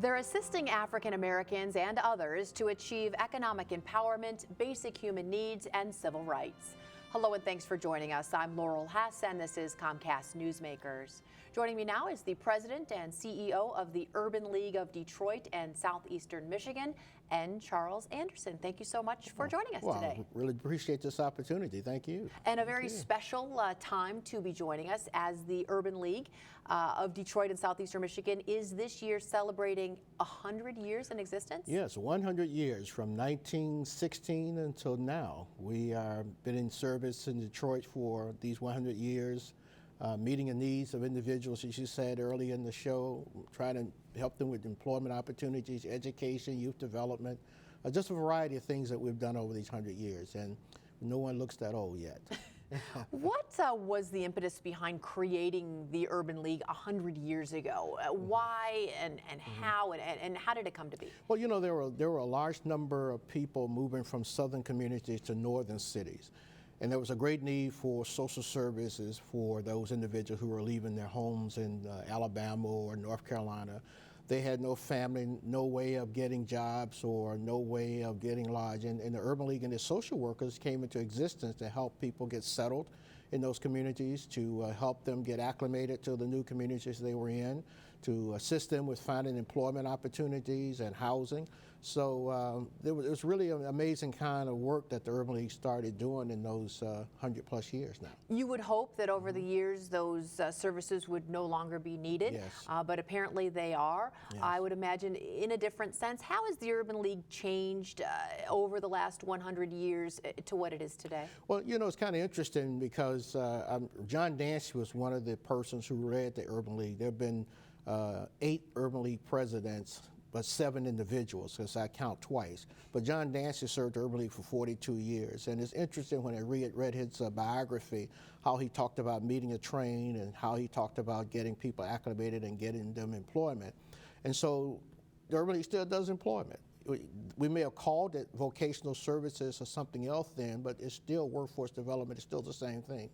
They're assisting African Americans and others to achieve economic empowerment, basic human needs, and civil rights. Hello and thanks for joining us. I'm Laurel Hess and this is Comcast Newsmakers. Joining me now is the President and CEO of the Urban League of Detroit and Southeastern Michigan, N. Charles Anderson. Thank you so much for joining us today. I really appreciate this opportunity. Thank you. And a very special time to be joining us, as the Urban League of Detroit and Southeastern Michigan is this year celebrating 100 years in existence? Yes, 100 years from 1916 until now. We have been in service in Detroit for these 100 years. Meeting the needs of individuals, as you said earlier in the show, trying to help them with employment opportunities, education, youth development, just a variety of things that we've done over these 100 years, and no one looks that old yet. What was the impetus behind creating the Urban League 100 years ago? Why and how and how did it come to be? Well, you know, there were a large number of people moving from southern communities to northern cities. And there was a great need for social services for those individuals who were leaving their homes in Alabama or North Carolina. They had no family, no way of getting jobs or no way of getting lodged. And the Urban League and its social workers came into existence to help people get settled in those communities, to help them get acclimated to the new communities they were in, to assist them with finding employment opportunities and housing. So it was really an amazing kind of work that the Urban League started doing in those 100+ years now. You would hope that over the years those services would no longer be needed, yes. But apparently they are. Yes. I would imagine in a different sense. How has the Urban League changed over the last 100 years to what it is today? Well, you know, it's kind of interesting because John Dancy was one of the persons who led the Urban League. There have been 8 Urban League presidents, but 7 individuals, because I count twice. But John Dancy served the Urban League for 42 years. And it's interesting when I read his biography, how he talked about meeting a train and how he talked about getting people acclimated and getting them employment. And so the Urban League still does employment. We may have called it vocational services or something else then, but it's still workforce development. It's still the same thing.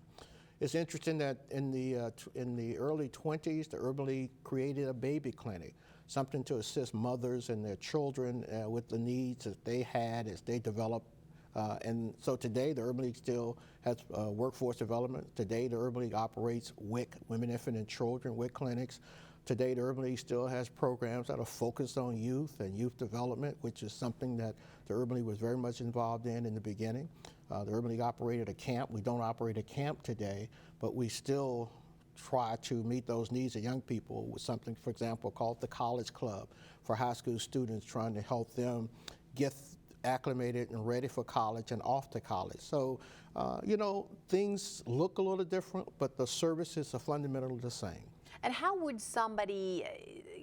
It's interesting that in the early 20s, the Urban League created a baby clinic, something to assist mothers and their children with the needs that they had as they developed. And so today, the Urban League still has workforce development. Today, the Urban League operates WIC, Women, Infant, and Children, WIC clinics. Today, the Urban League still has programs that are focused on youth and youth development, which is something that the Urban League was very much involved in the beginning. The Urban League operated a camp. We don't operate a camp today, but we still try to meet those needs of young people with something, for example, called the College Club for high school students, trying to help them get acclimated and ready for college and off to college. So, you know, things look a little different, but the services are fundamentally the same. And how would somebody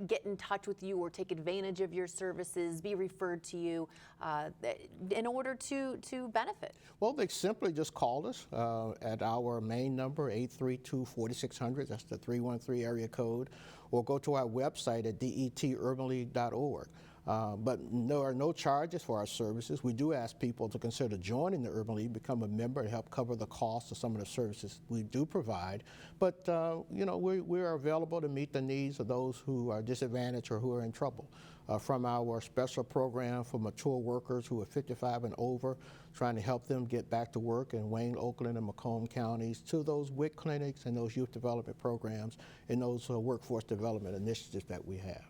get in touch with you or take advantage of your services, be referred to you in order to benefit? Well, they simply just call us at our main number, 832-4600. That's the 313 area code. Or go to our website at deturbanleague.org. But there are no charges for our services. We do ask people to consider joining the Urban League, become a member, and help cover the cost of some of the services we do provide. But, you know, we are available to meet the needs of those who are disadvantaged or who are in trouble. From our special program for mature workers who are 55 and over, trying to help them get back to work in Wayne, Oakland, and Macomb counties, to those WIC clinics and those youth development programs and those workforce development initiatives that we have.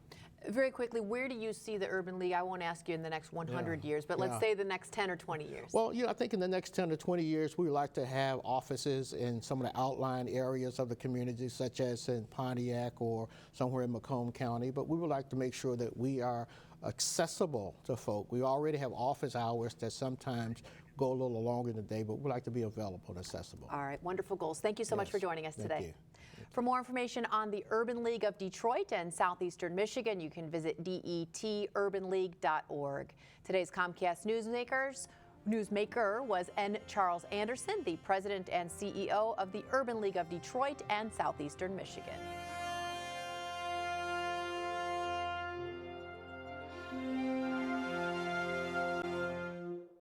Very quickly, where do you see the Urban League? I won't ask you in the next 100 years, but let's say the next 10 or 20 years. Well, you know, I think in the next 10 to 20 years, we would like to have offices in some of the outlying areas of the community, such as in Pontiac or somewhere in Macomb County. But we would like to make sure that we are accessible to folk. We already have office hours that sometimes go a little longer in the day, but we'd like to be available and accessible. All right, wonderful goals. Thank you so much for joining us today. Thank you. For more information on the Urban League of Detroit and Southeastern Michigan, you can visit deturbanleague.org. Today's Comcast Newsmaker was N. Charles Anderson, the President and CEO of the Urban League of Detroit and Southeastern Michigan.